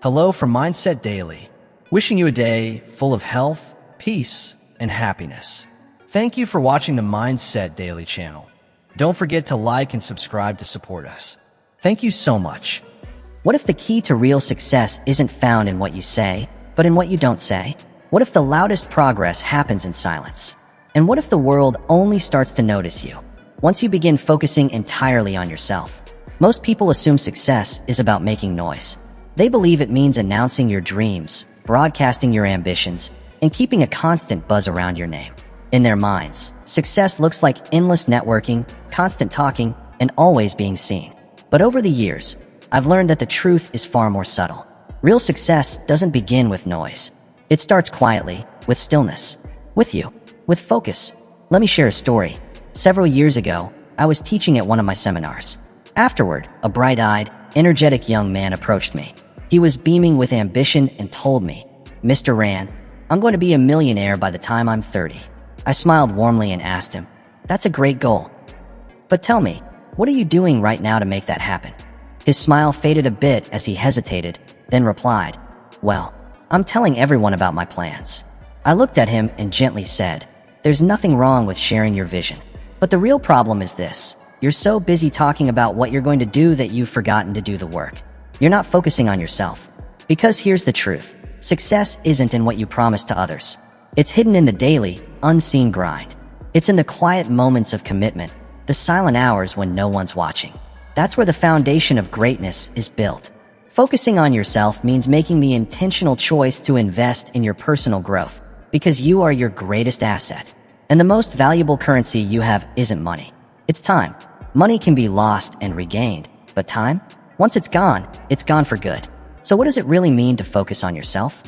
Hello from Mindset Daily, wishing you a day full of health, peace, and happiness. Thank you for watching the Mindset Daily channel. Don't forget to like and subscribe to support us. Thank you so much. What if the key to real success isn't found in what you say, but in what you don't say? What if the loudest progress happens in silence? And what if the world only starts to notice you once you begin focusing entirely on yourself? Most people assume success is about making noise. They believe it means announcing your dreams, broadcasting your ambitions, and keeping a constant buzz around your name. In their minds, success looks like endless networking, constant talking, and always being seen. But over the years, I've learned that the truth is far more subtle. Real success doesn't begin with noise. It starts quietly, with stillness, with you, with focus. Let me share a story. Several years ago, I was teaching at one of my seminars. Afterward, a bright-eyed, energetic young man approached me. He was beaming with ambition and told me, "Mr. Rand, I'm going to be a millionaire by the time I'm 30. I smiled warmly and asked him, "That's a great goal. But tell me, what are you doing right now to make that happen?" His smile faded a bit as he hesitated, then replied, "Well, I'm telling everyone about my plans." I looked at him and gently said, "There's nothing wrong with sharing your vision. But the real problem is this. You're so busy talking about what you're going to do that you've forgotten to do the work. You're not focusing on yourself. Because here's the truth. Success isn't in what you promise to others. It's hidden in the daily, unseen grind. It's in the quiet moments of commitment, the silent hours when no one's watching. That's where the foundation of greatness is built. Focusing on yourself means making the intentional choice to invest in your personal growth, because you are your greatest asset. And the most valuable currency you have isn't money. It's time. Money can be lost and regained, but time? Once it's gone for good. So what does it really mean to focus on yourself?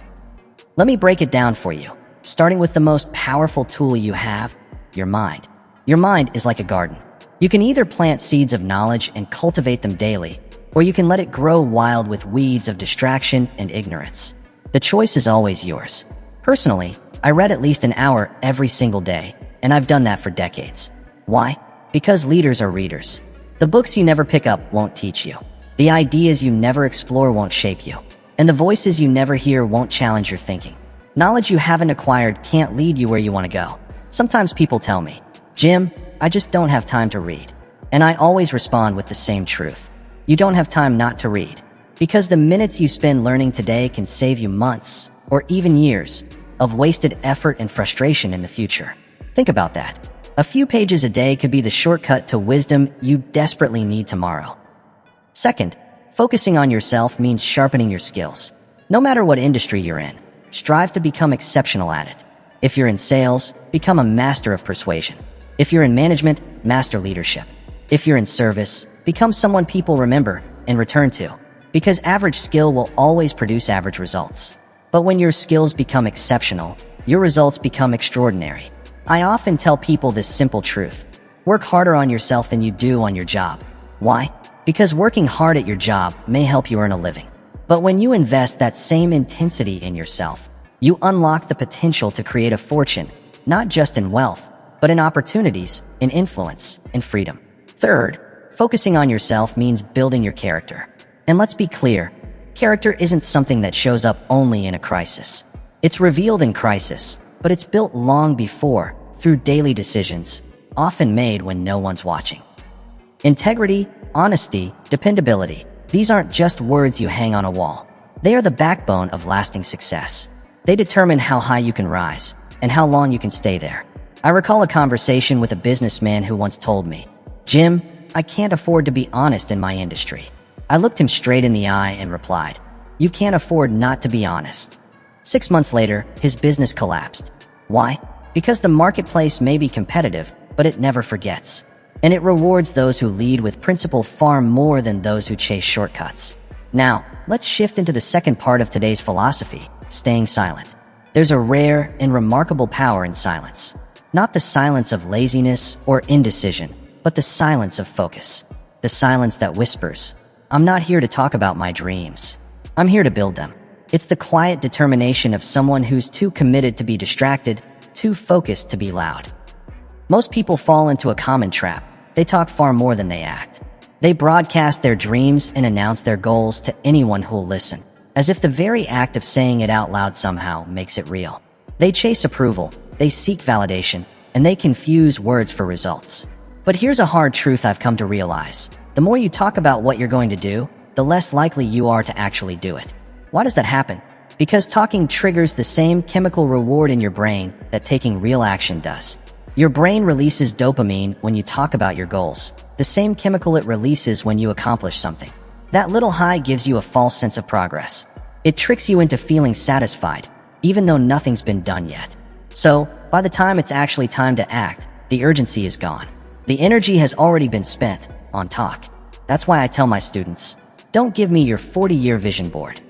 Let me break it down for you, starting with the most powerful tool you have, your mind. Your mind is like a garden. You can either plant seeds of knowledge and cultivate them daily, or you can let it grow wild with weeds of distraction and ignorance. The choice is always yours. Personally, I read at least an hour every single day, and I've done that for decades. Why? Because leaders are readers. The books you never pick up won't teach you. The ideas you never explore won't shape you. And the voices you never hear won't challenge your thinking. Knowledge you haven't acquired can't lead you where you want to go. Sometimes people tell me, "Jim, I just don't have time to read." And I always respond with the same truth. You don't have time not to read. Because the minutes you spend learning today can save you months, or even years, of wasted effort and frustration in the future. Think about that. A few pages a day could be the shortcut to wisdom you desperately need tomorrow. Second, focusing on yourself means sharpening your skills. No matter what industry you're in, strive to become exceptional at it. If you're in sales, become a master of persuasion. If you're in management, master leadership. If you're in service, become someone people remember and return to. Because average skill will always produce average results. But when your skills become exceptional, your results become extraordinary. I often tell people this simple truth. Work harder on yourself than you do on your job. Why? Because working hard at your job may help you earn a living. But when you invest that same intensity in yourself, you unlock the potential to create a fortune, not just in wealth, but in opportunities, in influence, in freedom. Third, focusing on yourself means building your character. And let's be clear, character isn't something that shows up only in a crisis. It's revealed in crisis, but it's built long before, through daily decisions, often made when no one's watching. Integrity, honesty, dependability, these aren't just words you hang on a wall. They are the backbone of lasting success. They determine how high you can rise, and how long you can stay there. I recall a conversation with a businessman who once told me, "Jim, I can't afford to be honest in my industry." I looked him straight in the eye and replied, "You can't afford not to be honest." 6 months later, his business collapsed. Why? Because the marketplace may be competitive, but it never forgets. And it rewards those who lead with principle far more than those who chase shortcuts. Now, let's shift into the second part of today's philosophy, staying silent. There's a rare and remarkable power in silence. Not the silence of laziness or indecision, but the silence of focus. The silence that whispers, "I'm not here to talk about my dreams. I'm here to build them." It's the quiet determination of someone who's too committed to be distracted, too focused to be loud. Most people fall into a common trap. They talk far more than they act. They broadcast their dreams and announce their goals to anyone who'll listen. as if the very act of saying it out loud somehow makes it real. They chase approval, they seek validation, and they confuse words for results. But here's a hard truth I've come to realize. The more you talk about what you're going to do, the less likely you are to actually do it. Why does that happen? Because talking triggers the same chemical reward in your brain that taking real action does. Your brain releases dopamine when you talk about your goals, the same chemical it releases when you accomplish something. That little high gives you a false sense of progress. It tricks you into feeling satisfied, even though nothing's been done yet. So, by the time it's actually time to act, the urgency is gone. The energy has already been spent on talk. That's why I tell my students, don't give me your 40-year vision board.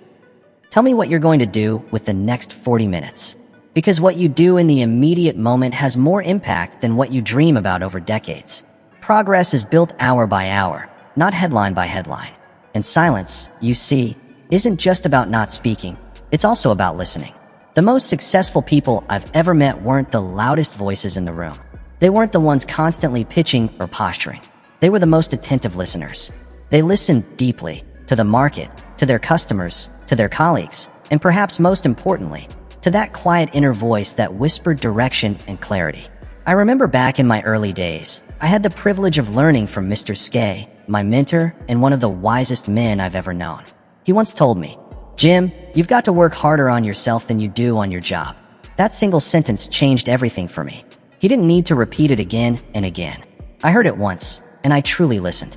Tell me what you're going to do with the next 40 minutes. Because what you do in the immediate moment has more impact than what you dream about over decades. Progress is built hour by hour, not headline by headline. And silence, you see, isn't just about not speaking, it's also about listening. The most successful people I've ever met weren't the loudest voices in the room. They weren't the ones constantly pitching or posturing. They were the most attentive listeners. They listened deeply to the market, to their customers, to their colleagues, and perhaps most importantly, to that quiet inner voice that whispered direction and clarity. I remember back in my early days, I had the privilege of learning from Mr. Skay, my mentor and one of the wisest men I've ever known. He once told me, "Jim, you've got to work harder on yourself than you do on your job." That single sentence changed everything for me. He didn't need to repeat it again and again. I heard it once, and I truly listened.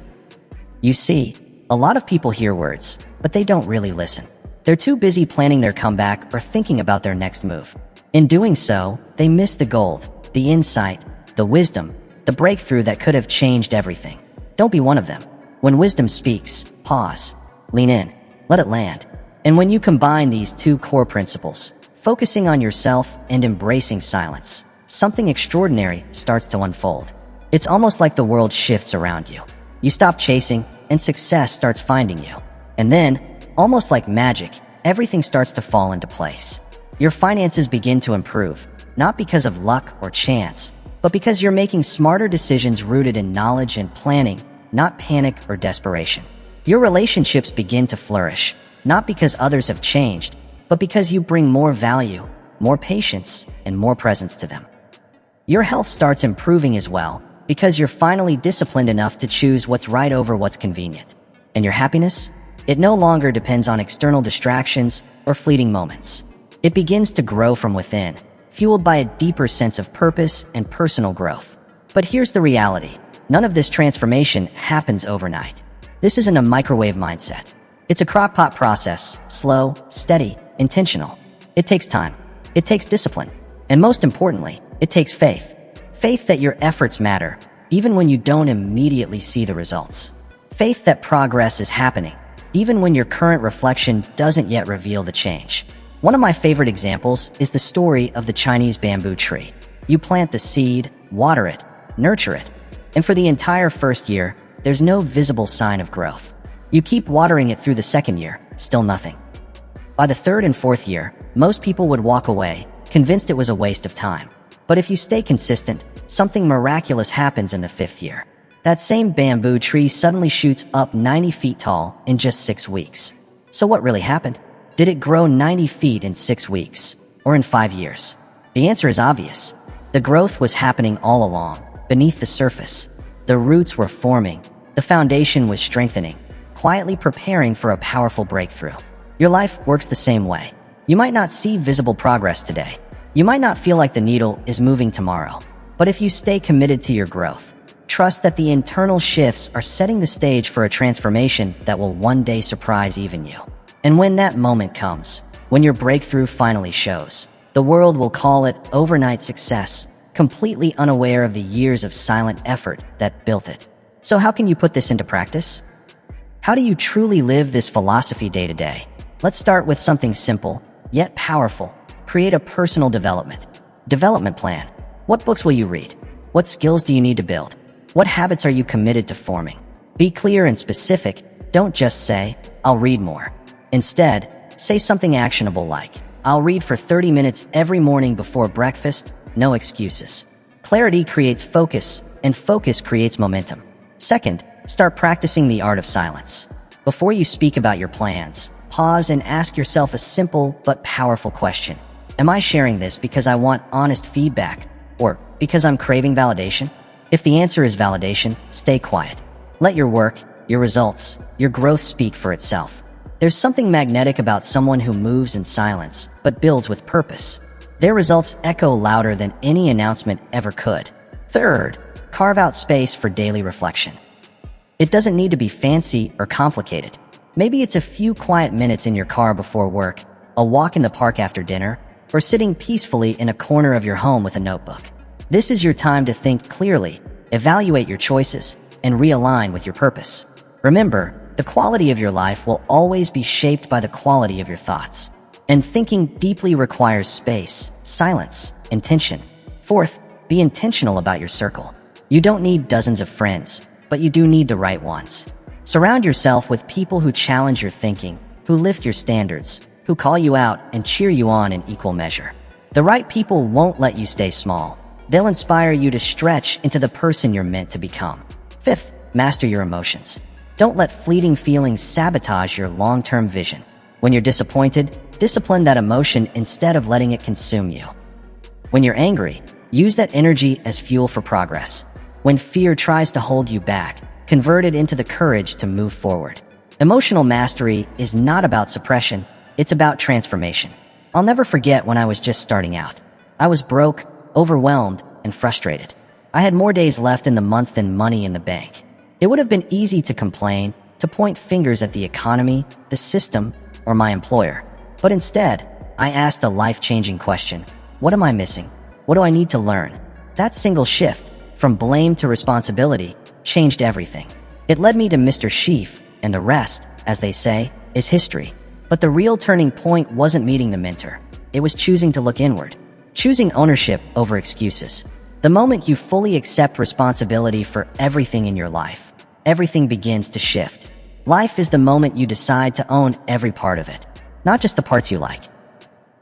You see, a lot of people hear words, but they don't really listen. They're too busy planning their comeback or thinking about their next move. In doing so, they miss the gold, the insight, the wisdom, the breakthrough that could have changed everything. Don't be one of them. When wisdom speaks, pause, lean in, let it land. And when you combine these two core principles, focusing on yourself and embracing silence, something extraordinary starts to unfold. It's almost like the world shifts around you. You stop chasing, and success starts finding you. And then, almost like magic, everything starts to fall into place. Your finances begin to improve, not because of luck or chance, but because you're making smarter decisions rooted in knowledge and planning, not panic or desperation. Your relationships begin to flourish, not because others have changed, but because you bring more value, more patience, and more presence to them. Your health starts improving as well, because you're finally disciplined enough to choose what's right over what's convenient. And your happiness? It no longer depends on external distractions or fleeting moments. It begins to grow from within, fueled by a deeper sense of purpose and personal growth. But here's the reality. None of this transformation happens overnight. This isn't a microwave mindset. It's a crock-pot process, slow, steady, intentional. It takes time. It takes discipline. And most importantly, it takes faith. Faith that your efforts matter, even when you don't immediately see the results. Faith that progress is happening, even when your current reflection doesn't yet reveal the change. One of my favorite examples is the story of the Chinese bamboo tree. You plant the seed, water it, nurture it, and for the entire first year, there's no visible sign of growth. You keep watering it through the second year, still nothing. By the third and fourth year, most people would walk away, convinced it was a waste of time. But if you stay consistent, something miraculous happens in the fifth year. That same bamboo tree suddenly shoots up 90 feet tall in just 6 weeks. So what really happened? Did it grow 90 feet in 6 weeks? Or in 5 years? The answer is obvious. The growth was happening all along, beneath the surface. The roots were forming. The foundation was strengthening, quietly preparing for a powerful breakthrough. Your life works the same way. You might not see visible progress today. You might not feel like the needle is moving tomorrow. But if you stay committed to your growth, trust that the internal shifts are setting the stage for a transformation that will one day surprise even you. And when that moment comes, when your breakthrough finally shows, the world will call it overnight success, completely unaware of the years of silent effort that built it. So how can you put this into practice? How do you truly live this philosophy day to day? Let's start with something simple, yet powerful. Create a personal development plan. What books will you read? What skills do you need to build? What habits are you committed to forming? Be clear and specific. Don't just say, "I'll read more." Instead, say something actionable like, "I'll read for 30 minutes every morning before breakfast." No excuses. Clarity creates focus, and focus creates momentum. Second, start practicing the art of silence. Before you speak about your plans, pause and ask yourself a simple but powerful question. Am I sharing this because I want honest feedback or because I'm craving validation? If the answer is validation, stay quiet. Let your work, your results, your growth speak for itself. There's something magnetic about someone who moves in silence but builds with purpose. Their results echo louder than any announcement ever could. Third, carve out space for daily reflection. It doesn't need to be fancy or complicated. Maybe it's a few quiet minutes in your car before work, a walk in the park after dinner, or sitting peacefully in a corner of your home with a notebook. This is your time to think clearly, evaluate your choices, and realign with your purpose. Remember, the quality of your life will always be shaped by the quality of your thoughts. And thinking deeply requires space, silence, intention. Fourth, be intentional about your circle. You don't need dozens of friends, but you do need the right ones. Surround yourself with people who challenge your thinking, who lift your standards, who call you out and cheer you on in equal measure. The right people won't let you stay small. They'll inspire you to stretch into the person you're meant to become. Fifth, master your emotions. Don't let fleeting feelings sabotage your long-term vision. When you're disappointed, discipline that emotion instead of letting it consume you. When you're angry, use that energy as fuel for progress. When fear tries to hold you back, convert it into the courage to move forward. Emotional mastery is not about suppression, it's about transformation. I'll never forget when I was just starting out. I was broke, overwhelmed, and frustrated. I had more days left in the month than money in the bank. It would have been easy to complain, to point fingers at the economy, the system, or my employer. But instead, I asked a life-changing question. What am I missing? What do I need to learn? That single shift, from blame to responsibility, changed everything. It led me to Mr. Sheaf, and the rest, as they say, is history. But the real turning point wasn't meeting the mentor. It was choosing to look inward. Choosing ownership over excuses. The moment you fully accept responsibility for everything in your life, everything begins to shift. Life is the moment you decide to own every part of it. Not just the parts you like.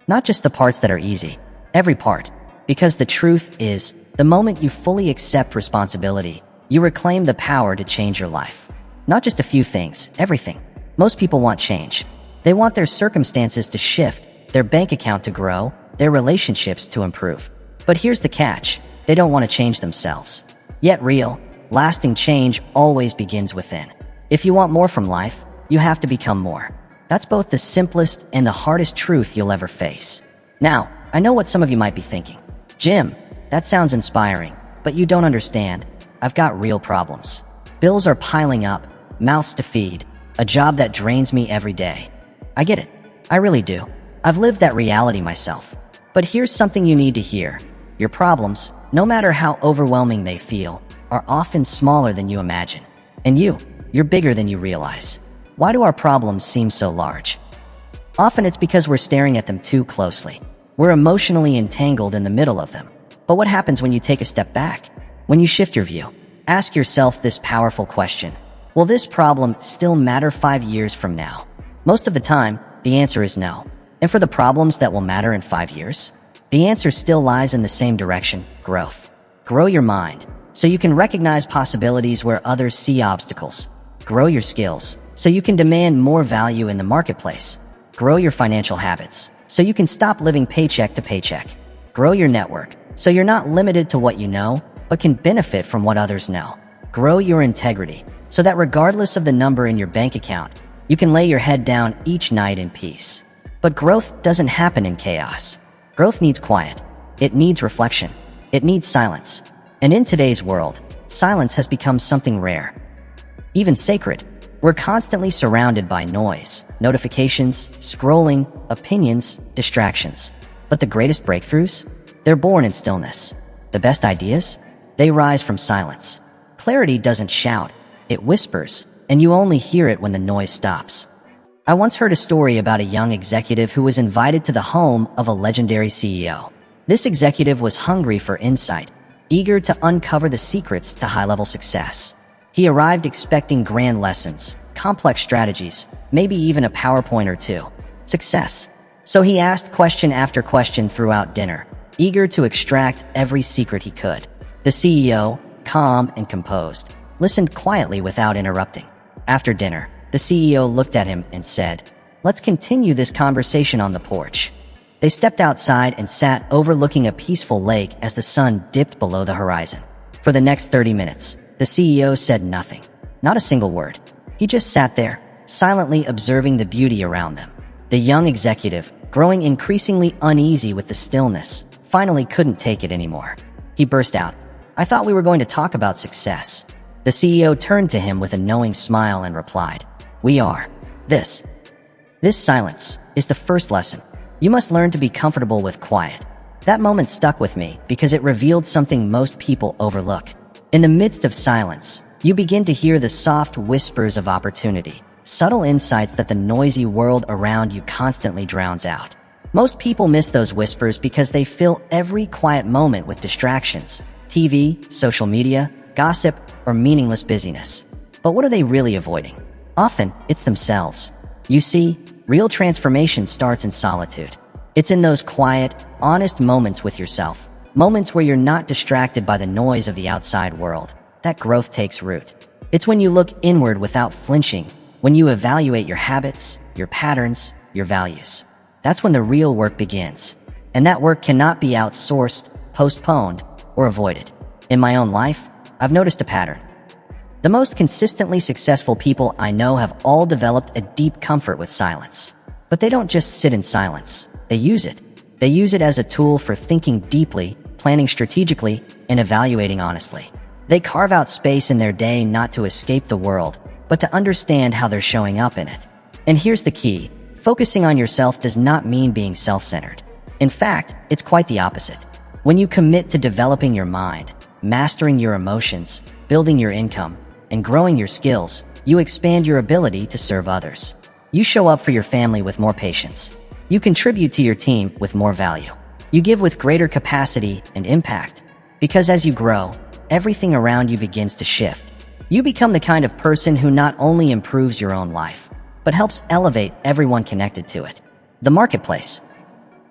Not just the parts that are easy. Every part. Because the truth is, the moment you fully accept responsibility, you reclaim the power to change your life. Not just a few things, everything. Most people want change. They want their circumstances to shift, their bank account to grow, their relationships to improve. But here's the catch. They don't want to change themselves. Yet real, lasting change always begins within. If you want more from life, you have to become more. That's both the simplest and the hardest truth you'll ever face. Now, I know what some of you might be thinking. Jim, that sounds inspiring, but you don't understand. I've got real problems. Bills are piling up, mouths to feed, a job that drains me every day. I get it. I really do. I've lived that reality myself. But here's something you need to hear. Your problems, no matter how overwhelming they feel, are often smaller than you imagine. And you're bigger than you realize. Why do our problems seem so large? Often it's because we're staring at them too closely. We're emotionally entangled in the middle of them. But what happens when you take a step back? When you shift your view? Ask yourself this powerful question. Will this problem still matter 5 years from now? Most of the time, the answer is no. And for the problems that will matter in 5 years, the answer still lies in the same direction, growth. Grow your mind, so you can recognize possibilities where others see obstacles. Grow your skills, so you can demand more value in the marketplace. Grow your financial habits, so you can stop living paycheck to paycheck. Grow your network, so you're not limited to what you know, but can benefit from what others know. Grow your integrity, so that regardless of the number in your bank account, you can lay your head down each night in peace. But growth doesn't happen in chaos. Growth needs quiet. It needs reflection. It needs silence. And in today's world, silence has become something rare. Even sacred. We're constantly surrounded by noise, notifications, scrolling, opinions, distractions. But the greatest breakthroughs? They're born in stillness. The best ideas? They rise from silence. Clarity doesn't shout. It whispers, and you only hear it when the noise stops. I once heard a story about a young executive who was invited to the home of a legendary CEO. This executive was hungry for insight, eager to uncover the secrets to high-level success. He arrived expecting grand lessons, complex strategies, maybe even a PowerPoint or two. Success. So he asked question after question throughout dinner, eager to extract every secret he could. The CEO, calm and composed, listened quietly without interrupting. After dinner, the CEO looked at him and said, Let's continue this conversation on the porch." They stepped outside and sat overlooking a peaceful lake as the sun dipped below the horizon. For the next 30 minutes, the CEO said nothing. Not a single word. He just sat there, silently observing the beauty around them. The young executive, growing increasingly uneasy with the stillness, finally couldn't take it anymore. He burst out, "I thought we were going to talk about success." The CEO turned to him with a knowing smile and replied, "We are. This silence is the first lesson. You must learn to be comfortable with quiet." That moment stuck with me because it revealed something most people overlook. In the midst of silence, you begin to hear the soft whispers of opportunity, subtle insights that the noisy world around you constantly drowns out. Most people miss those whispers because they fill every quiet moment with distractions, TV, social media, gossip, or meaningless busyness. But what are they really avoiding? Often, it's themselves. You see, real transformation starts in solitude. It's in those quiet, honest moments with yourself, moments where you're not distracted by the noise of the outside world, that growth takes root. It's when you look inward without flinching, when you evaluate your habits, your patterns, your values. That's when the real work begins. And that work cannot be outsourced, postponed, or avoided. In my own life, I've noticed a pattern. The most consistently successful people I know have all developed a deep comfort with silence. But they don't just sit in silence. They use it. They use it as a tool for thinking deeply, planning strategically, and evaluating honestly. They carve out space in their day not to escape the world, but to understand how they're showing up in it. And here's the key. Focusing on yourself does not mean being self-centered. In fact, it's quite the opposite. When you commit to developing your mind, mastering your emotions, building your income, and growing your skills, you expand your ability to serve others. You show up for your family with more patience. You contribute to your team with more value. You give with greater capacity and impact. Because as you grow, everything around you begins to shift. You become the kind of person who not only improves your own life, but helps elevate everyone connected to it. The marketplace.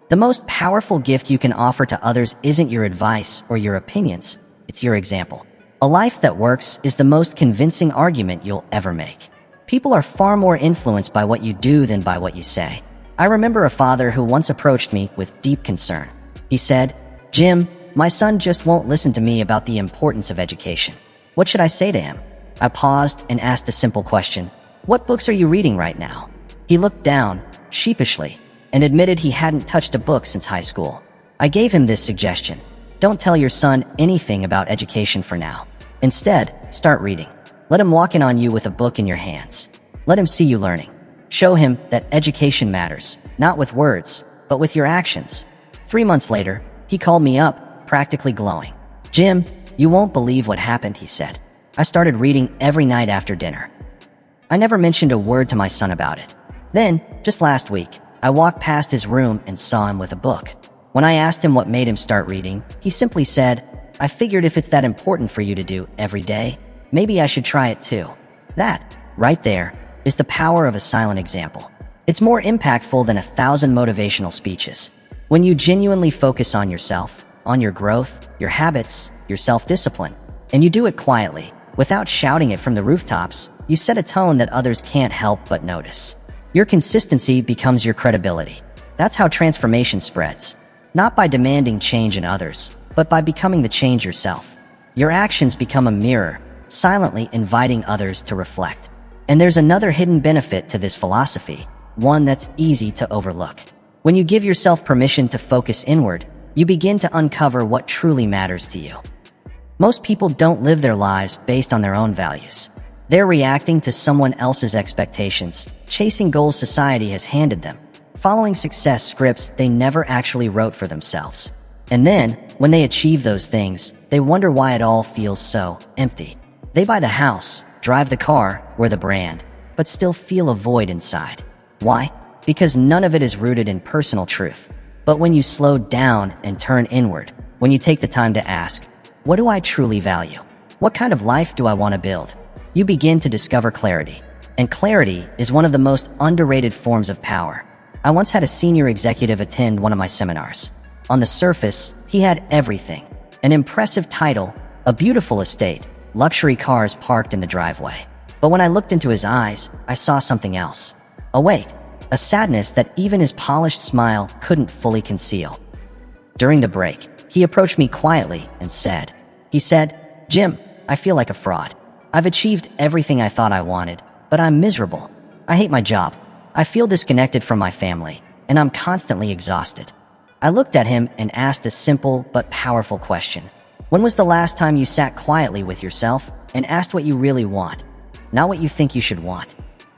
The most powerful gift you can offer to others isn't your advice or your opinions, it's your example. A life that works is the most convincing argument you'll ever make. People are far more influenced by what you do than by what you say. I remember a father who once approached me with deep concern. He said, "Jim, my son just won't listen to me about the importance of education. What should I say to him?" I paused and asked a simple question. "What books are you reading right now?" He looked down, sheepishly, and admitted he hadn't touched a book since high school. I gave him this suggestion. Don't tell your son anything about education for now. Instead, start reading. Let him walk in on you with a book in your hands. Let him see you learning. Show him that education matters, not with words, but with your actions. 3 months later, he called me up, practically glowing. "Jim, you won't believe what happened," he said. "I started reading every night after dinner." I never mentioned a word to my son about it. Then, just last week, I walked past his room and saw him with a book. When I asked him what made him start reading, he simply said, "I figured if it's that important for you to do every day, maybe I should try it too." That, right there, is the power of a silent example. It's more impactful than 1,000 motivational speeches. When you genuinely focus on yourself, on your growth, your habits, your self-discipline, and you do it quietly, without shouting it from the rooftops, you set a tone that others can't help but notice. Your consistency becomes your credibility. That's how transformation spreads. Not by demanding change in others, but by becoming the change yourself. Your actions become a mirror, silently inviting others to reflect. And there's another hidden benefit to this philosophy, one that's easy to overlook. When you give yourself permission to focus inward, you begin to uncover what truly matters to you. Most people don't live their lives based on their own values. They're reacting to someone else's expectations, chasing goals society has handed them, following success scripts they never actually wrote for themselves. And then, when they achieve those things, they wonder why it all feels so empty. They buy the house, drive the car, wear the brand, but still feel a void inside. Why? Because none of it is rooted in personal truth. But when you slow down and turn inward, when you take the time to ask, what do I truly value? What kind of life do I want to build? You begin to discover clarity. And clarity is one of the most underrated forms of power. I once had a senior executive attend one of my seminars. On the surface, he had everything. An impressive title, a beautiful estate, luxury cars parked in the driveway. But when I looked into his eyes, I saw something else. A weight a sadness that even his polished smile couldn't fully conceal. During the break, he approached me quietly and said, "Jim, I feel like a fraud. I've achieved everything I thought I wanted, but I'm miserable. I hate my job. I feel disconnected from my family, and I'm constantly exhausted." I looked at him and asked a simple but powerful question. When was the last time you sat quietly with yourself and asked what you really want, not what you think you should want?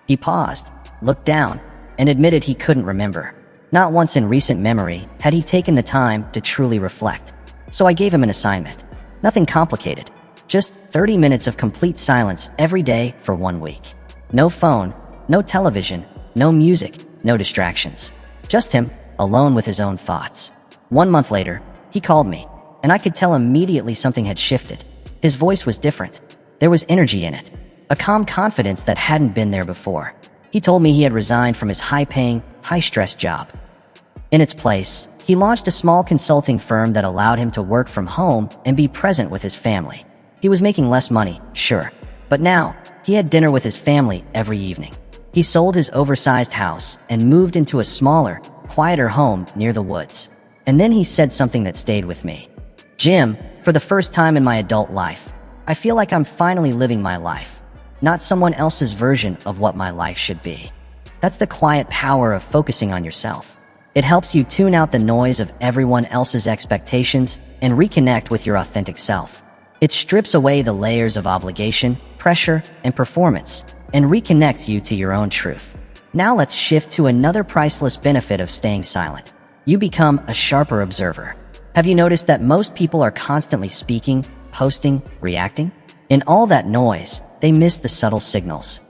He paused, looked down, and admitted he couldn't remember. Not once in recent memory had he taken the time to truly reflect. So I gave him an assignment. Nothing complicated. Just 30 minutes of complete silence every day for 1 week. No phone, no television, no music, no distractions. Just him, alone with his own thoughts. 1 month later, he called me, and I could tell immediately something had shifted. His voice was different. There was energy in it, a calm confidence that hadn't been there before. He told me he had resigned from his high-paying, high-stress job. In its place, he launched a small consulting firm that allowed him to work from home and be present with his family. He was making less money, sure, but now he had dinner with his family every evening. He sold his oversized house and moved into a smaller, quieter home near the woods. And then he said something that stayed with me. "Jim, for the first time in my adult life, I feel like I'm finally living my life, not someone else's version of what my life should be." That's the quiet power of focusing on yourself. It helps you tune out the noise of everyone else's expectations and reconnect with your authentic self. It strips away the layers of obligation, pressure, and performance, and reconnects you to your own truth. Now let's shift to another priceless benefit of staying silent. You become a sharper observer. Have you noticed that most people are constantly speaking, posting, reacting? In all that noise, they miss the subtle signals.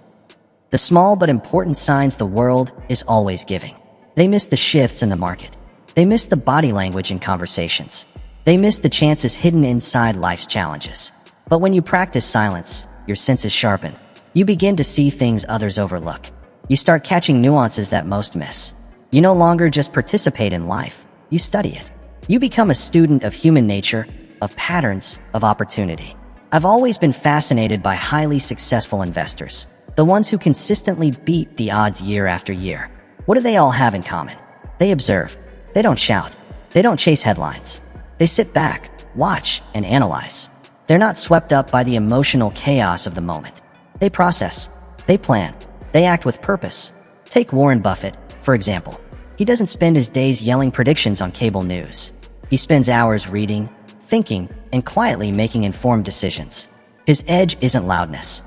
The small but important signs the world is always giving. They miss the shifts in the market. They miss the body language in conversations. They miss the chances hidden inside life's challenges. But when you practice silence, your senses sharpen. You begin to see things others overlook. You start catching nuances that most miss. You no longer just participate in life, you study it. You become a student of human nature, of patterns, of opportunity. I've always been fascinated by highly successful investors, the ones who consistently beat the odds year after year. What do they all have in common? They observe. They don't shout. They don't chase headlines. They sit back, watch, and analyze. They're not swept up by the emotional chaos of the moment. They process. They plan. They act with purpose. Take Warren Buffett, for example. He doesn't spend his days yelling predictions on cable news. He spends hours reading, thinking, and quietly making informed decisions. His edge isn't loudness.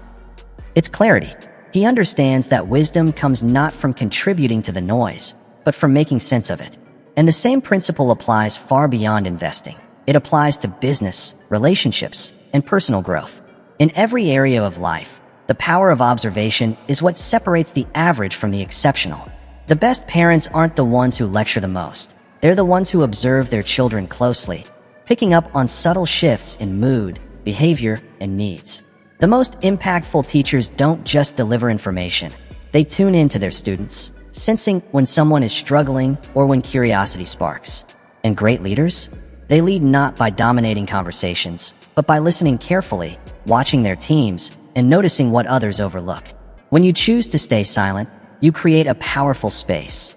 It's clarity. He understands that wisdom comes not from contributing to the noise, but from making sense of it. And the same principle applies far beyond investing. It applies to business, relationships, and personal growth. In every area of life, the power of observation is what separates the average from the exceptional. The best parents aren't the ones who lecture the most. They're the ones who observe their children closely, picking up on subtle shifts in mood, behavior, and needs. The most impactful teachers don't just deliver information. They tune into their students, sensing when someone is struggling or when curiosity sparks. And great leaders? They lead not by dominating conversations, but by listening carefully, watching their teams, and noticing what others overlook. When you choose to stay silent, you create a powerful space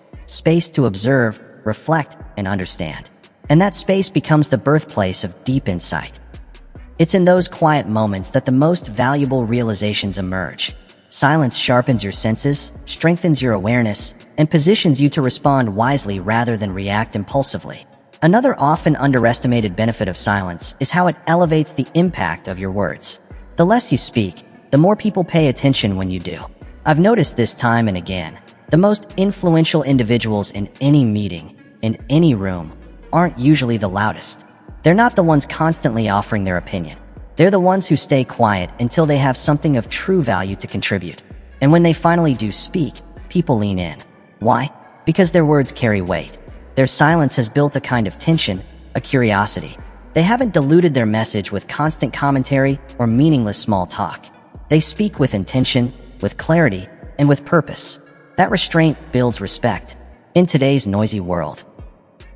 to observe, reflect, and understand. And that space becomes the birthplace of deep insight. It's in those quiet moments that the most valuable realizations emerge. Silence sharpens your senses, strengthens your awareness, and positions you to respond wisely rather than react impulsively. Another often underestimated benefit of silence is how it elevates the impact of your words. The less you speak, the more people pay attention when you do. I've noticed this time and again. The most influential individuals in any meeting, in any room, aren't usually the loudest. They're not the ones constantly offering their opinion. They're the ones who stay quiet until they have something of true value to contribute. And when they finally do speak, people lean in. Why? Because their words carry weight. Their silence has built a kind of tension, a curiosity. They haven't diluted their message with constant commentary or meaningless small talk. They speak with intention, with clarity, and with purpose. That restraint builds respect. In today's noisy world,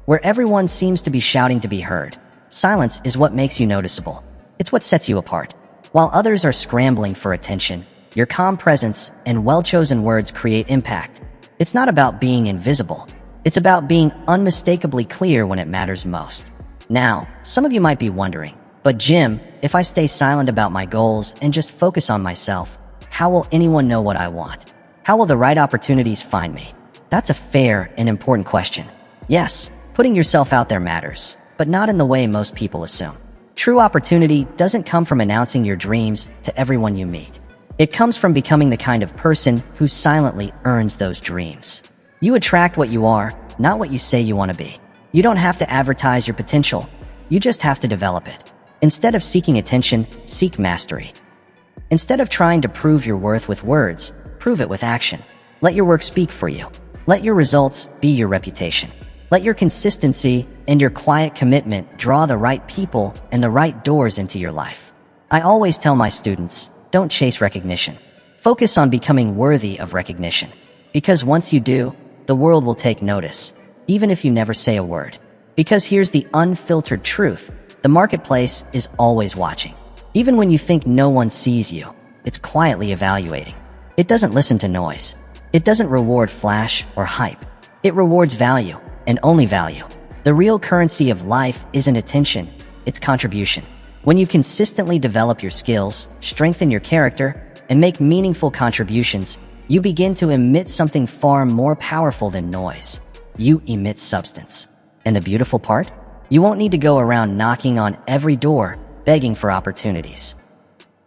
where everyone seems to be shouting to be heard, silence is what makes you noticeable. It's what sets you apart. While others are scrambling for attention, your calm presence and well-chosen words create impact. It's not about being invisible. It's about being unmistakably clear when it matters most. Now, some of you might be wondering, but Jim, if I stay silent about my goals and just focus on myself, how will anyone know what I want? How will the right opportunities find me? That's a fair and important question. Yes, putting yourself out there matters, but not in the way most people assume. True opportunity doesn't come from announcing your dreams to everyone you meet. It comes from becoming the kind of person who silently earns those dreams. You attract what you are, not what you say you want to be. You don't have to advertise your potential. You just have to develop it. Instead of seeking attention, seek mastery. Instead of trying to prove your worth with words, prove it with action. Let your work speak for you. Let your results be your reputation. Let your consistency and your quiet commitment draw the right people and the right doors into your life. I always tell my students, don't chase recognition. Focus on becoming worthy of recognition. Because once you do, the world will take notice, even if you never say a word. Because here's the unfiltered truth. The marketplace is always watching. Even when you think no one sees you, it's quietly evaluating. It doesn't listen to noise. It doesn't reward flash or hype. It rewards value, and only value. The real currency of life isn't attention, it's contribution. When you consistently develop your skills, strengthen your character, and make meaningful contributions, you begin to emit something far more powerful than noise. You emit substance. And the beautiful part? You won't need to go around knocking on every door, begging for opportunities.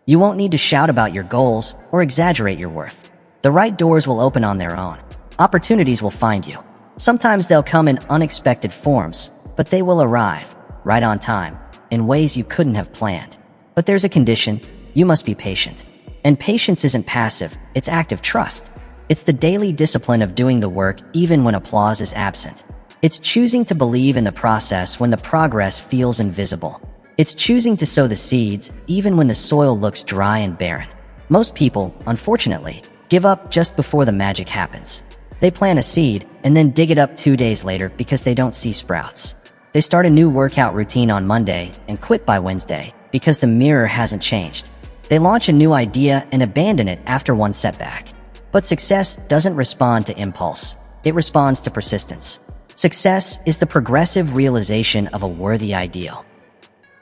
You won't need to shout about your goals or exaggerate your worth. The right doors will open on their own. Opportunities will find you. Sometimes they'll come in unexpected forms, but they will arrive, right on time, in ways you couldn't have planned. But there's a condition: you must be patient. And patience isn't passive, it's active trust. It's the daily discipline of doing the work even when applause is absent. It's choosing to believe in the process when the progress feels invisible. It's choosing to sow the seeds even when the soil looks dry and barren. Most people, unfortunately, give up just before the magic happens. They plant a seed and then dig it up 2 days later because they don't see sprouts. They start a new workout routine on Monday and quit by Wednesday because the mirror hasn't changed. They launch a new idea and abandon it after one setback. But success doesn't respond to impulse. It responds to persistence. Success is the progressive realization of a worthy ideal.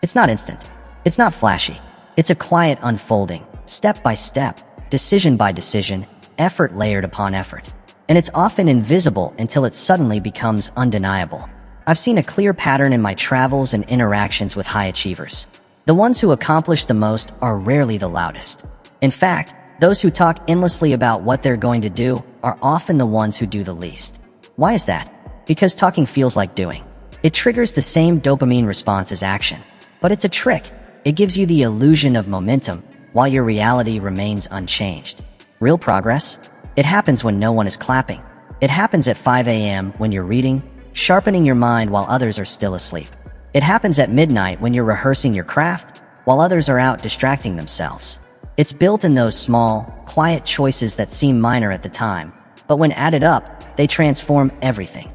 It's not instant. It's not flashy. It's a quiet unfolding, step by step, decision by decision, effort layered upon effort. And it's often invisible until it suddenly becomes undeniable. I've seen a clear pattern in my travels and interactions with high achievers. The ones who accomplish the most are rarely the loudest. In fact, those who talk endlessly about what they're going to do are often the ones who do the least. Why is that? Because talking feels like doing. It triggers the same dopamine response as action. But it's a trick. It gives you the illusion of momentum while your reality remains unchanged. Real progress? It happens when no one is clapping. It happens at 5 a.m. when you're reading, sharpening your mind while others are still asleep. It happens at midnight when you're rehearsing your craft while others are out distracting themselves. It's built in those small, quiet choices that seem minor at the time, but when added up, they transform everything.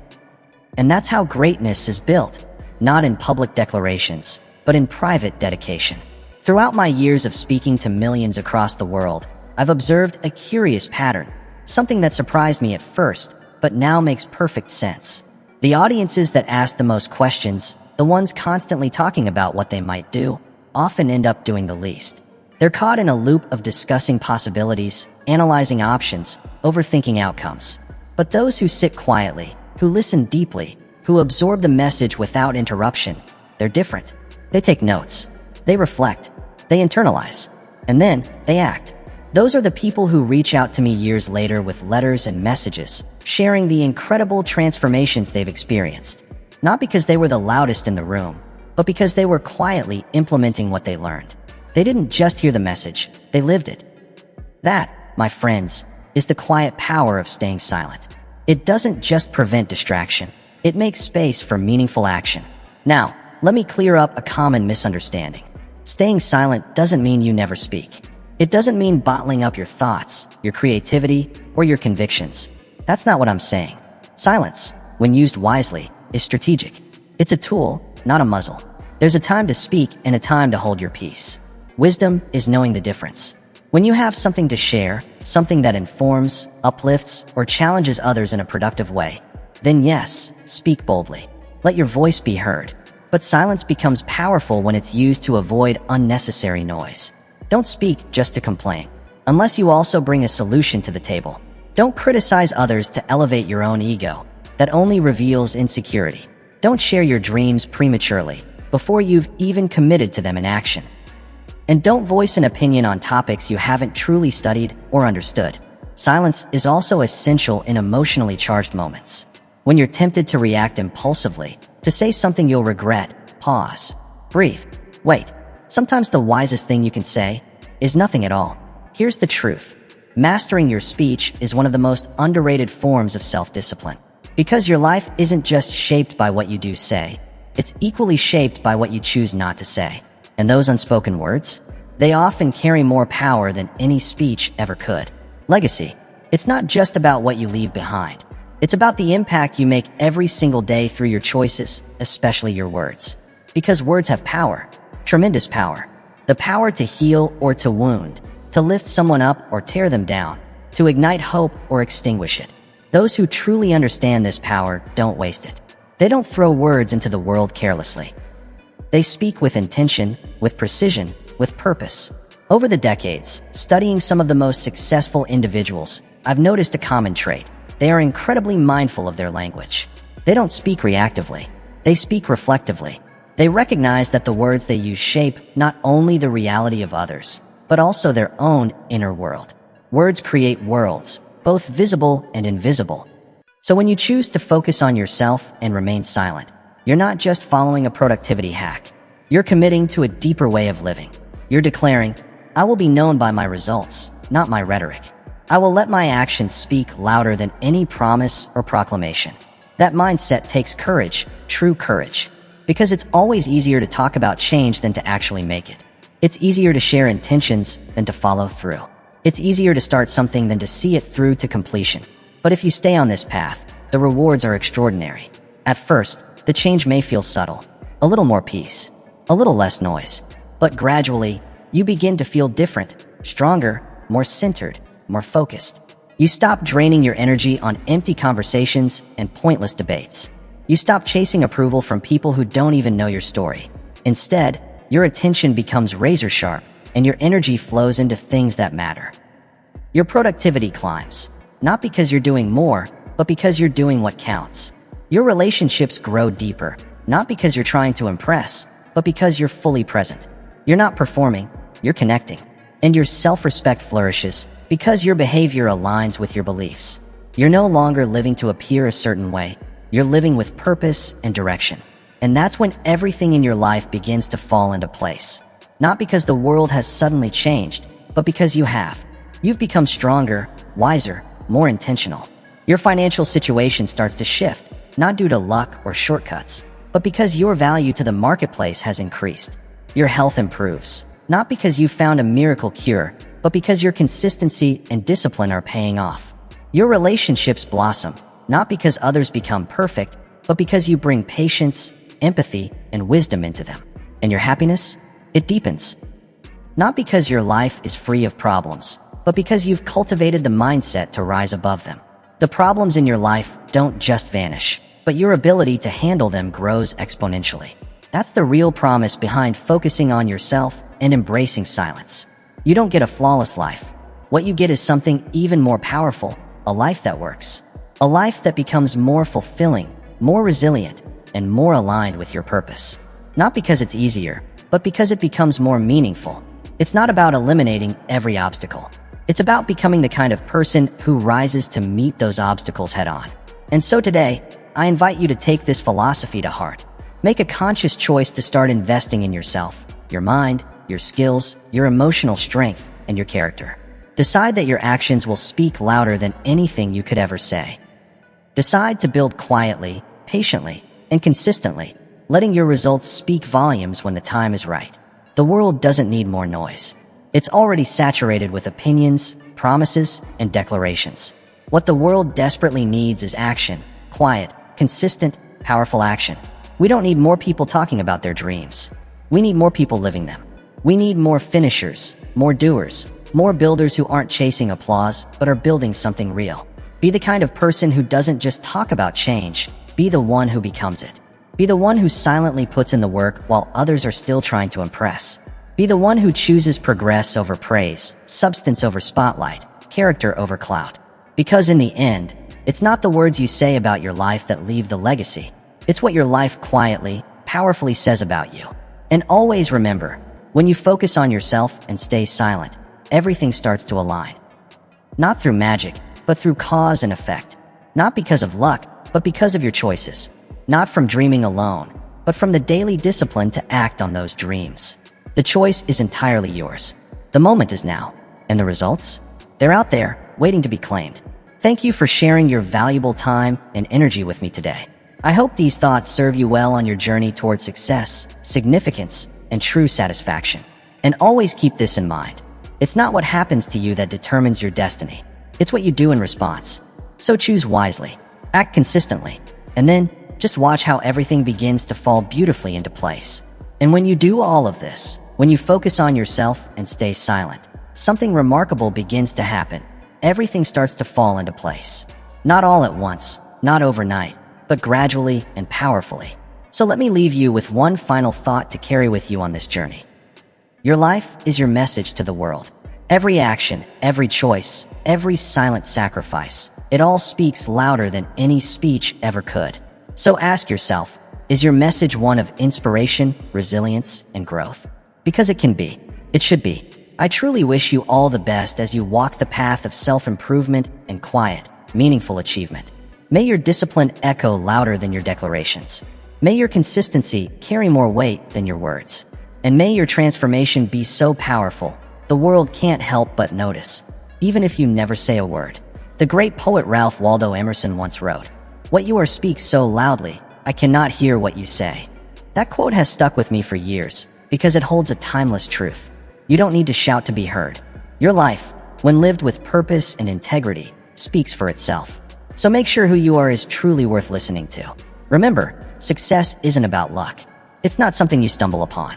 And that's how greatness is built, not in public declarations, but in private dedication. Throughout my years of speaking to millions across the world, I've observed a curious pattern. Something that surprised me at first, but now makes perfect sense. The audiences that ask the most questions, the ones constantly talking about what they might do, often end up doing the least. They're caught in a loop of discussing possibilities, analyzing options, overthinking outcomes. But those who sit quietly, who listen deeply, who absorb the message without interruption, they're different. They take notes. They reflect. They internalize. And then they act. Those are the people who reach out to me years later with letters and messages, sharing the incredible transformations they've experienced. Not because they were the loudest in the room, but because they were quietly implementing what they learned. They didn't just hear the message, they lived it. That, my friends, is the quiet power of staying silent. It doesn't just prevent distraction, it makes space for meaningful action. Now, let me clear up a common misunderstanding. Staying silent doesn't mean you never speak. It doesn't mean bottling up your thoughts, your creativity, or your convictions. That's not what I'm saying. Silence, when used wisely, is strategic. It's a tool, not a muzzle. There's a time to speak and a time to hold your peace. Wisdom is knowing the difference. When you have something to share, something that informs, uplifts, or challenges others in a productive way, then yes, speak boldly. Let your voice be heard. But silence becomes powerful when it's used to avoid unnecessary noise. Don't speak just to complain, unless you also bring a solution to the table. Don't criticize others to elevate your own ego. That only reveals insecurity. Don't share your dreams prematurely, before you've even committed to them in action. And don't voice an opinion on topics you haven't truly studied or understood. Silence is also essential in emotionally charged moments. When you're tempted to react impulsively, to say something you'll regret, pause, breathe, wait. Sometimes the wisest thing you can say is nothing at all. Here's the truth. Mastering your speech is one of the most underrated forms of self-discipline. Because your life isn't just shaped by what you do say, it's equally shaped by what you choose not to say. And those unspoken words, they often carry more power than any speech ever could. Legacy. It's not just about what you leave behind. It's about the impact you make every single day through your choices, especially your words. Because words have power, tremendous power. The power to heal or to wound, to lift someone up or tear them down, to ignite hope or extinguish it. Those who truly understand this power don't waste it. They don't throw words into the world carelessly. They speak with intention, with precision, with purpose. Over the decades, studying some of the most successful individuals, I've noticed a common trait. They are incredibly mindful of their language. They don't speak reactively. They speak reflectively. They recognize that the words they use shape not only the reality of others, but also their own inner world. Words create worlds, both visible and invisible. So when you choose to focus on yourself and remain silent, you're not just following a productivity hack. You're committing to a deeper way of living. You're declaring, I will be known by my results, not my rhetoric. I will let my actions speak louder than any promise or proclamation. That mindset takes courage, true courage, because it's always easier to talk about change than to actually make it. It's easier to share intentions than to follow through. It's easier to start something than to see it through to completion. But if you stay on this path, the rewards are extraordinary. At first, the change may feel subtle, a little more peace, a little less noise. But gradually, you begin to feel different, stronger, more centered, more focused. You stop draining your energy on empty conversations and pointless debates. You stop chasing approval from people who don't even know your story. Instead, your attention becomes razor sharp, and your energy flows into things that matter. Your productivity climbs, not because you're doing more, but because you're doing what counts. Your relationships grow deeper, not because you're trying to impress, but because you're fully present. You're not performing, you're connecting. And your self-respect flourishes because your behavior aligns with your beliefs. You're no longer living to appear a certain way. You're living with purpose and direction. And that's when everything in your life begins to fall into place. Not because the world has suddenly changed, but because you have. You've become stronger, wiser, more intentional. Your financial situation starts to shift, not due to luck or shortcuts, but because your value to the marketplace has increased. Your health improves, not because you found a miracle cure, but because your consistency and discipline are paying off. Your relationships blossom, not because others become perfect, but because you bring patience, empathy, and wisdom into them. And your happiness? It deepens. Not because your life is free of problems, but because you've cultivated the mindset to rise above them. The problems in your life don't just vanish, but your ability to handle them grows exponentially. That's the real promise behind focusing on yourself and embracing silence. You don't get a flawless life. What you get is something even more powerful, a life that works. A life that becomes more fulfilling, more resilient, and more aligned with your purpose. Not because it's easier, but because it becomes more meaningful. It's not about eliminating every obstacle. It's about becoming the kind of person who rises to meet those obstacles head on. And so today, I invite you to take this philosophy to heart. Make a conscious choice to start investing in yourself, your mind, your skills, your emotional strength, and your character. Decide that your actions will speak louder than anything you could ever say. Decide to build quietly, patiently, and consistently, letting your results speak volumes when the time is right. The world doesn't need more noise. It's already saturated with opinions, promises, and declarations. What the world desperately needs is action, quiet, consistent, powerful action. We don't need more people talking about their dreams. We need more people living them. We need more finishers, more doers, more builders who aren't chasing applause, but are building something real. Be the kind of person who doesn't just talk about change, be the one who becomes it. Be the one who silently puts in the work while others are still trying to impress. Be the one who chooses progress over praise, substance over spotlight, character over clout. Because in the end, it's not the words you say about your life that leave the legacy. It's what your life quietly, powerfully says about you. And always remember, when you focus on yourself and stay silent, everything starts to align. Not through magic, but through cause and effect. Not because of luck, but because of your choices. Not from dreaming alone, but from the daily discipline to act on those dreams. The choice is entirely yours. The moment is now. And the results? They're out there, waiting to be claimed. Thank you for sharing your valuable time and energy with me today. I hope these thoughts serve you well on your journey toward success, significance, and true satisfaction. And always keep this in mind. It's not what happens to you that determines your destiny. It's what you do in response. So choose wisely, act consistently, and then just watch how everything begins to fall beautifully into place. And when you do all of this, when you focus on yourself and stay silent, something remarkable begins to happen. Everything starts to fall into place. Not all at once, not overnight, but gradually and powerfully. So let me leave you with one final thought to carry with you on this journey. Your life is your message to the world. Every action, every choice, every silent sacrifice, it all speaks louder than any speech ever could. So ask yourself, is your message one of inspiration, resilience, and growth? Because it can be. It should be. I truly wish you all the best as you walk the path of self-improvement and quiet, meaningful achievement. May your discipline echo louder than your declarations. May your consistency carry more weight than your words. And may your transformation be so powerful, the world can't help but notice, even if you never say a word. The great poet Ralph Waldo Emerson once wrote, "What you are speaks so loudly, I cannot hear what you say." That quote has stuck with me for years because it holds a timeless truth. You don't need to shout to be heard. Your life, when lived with purpose and integrity, speaks for itself. So make sure who you are is truly worth listening to. Remember, success isn't about luck. It's not something you stumble upon.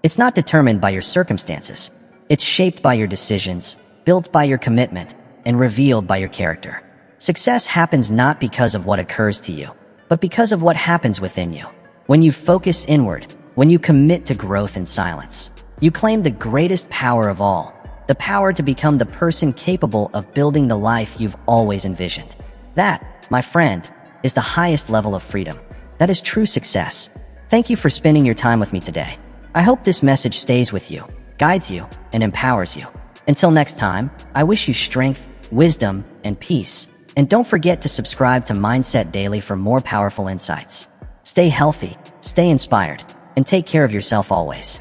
It's not determined by your circumstances. It's shaped by your decisions, built by your commitment, and revealed by your character. Success happens not because of what occurs to you, but because of what happens within you. When you focus inward, when you commit to growth in silence, you claim the greatest power of all, the power to become the person capable of building the life you've always envisioned. That, my friend, is the highest level of freedom. That is true success. Thank you for spending your time with me today. I hope this message stays with you, guides you, and empowers you. Until next time, I wish you strength, wisdom, and peace. And don't forget to subscribe to Mindset Daily for more powerful insights. Stay healthy, stay inspired, and take care of yourself always.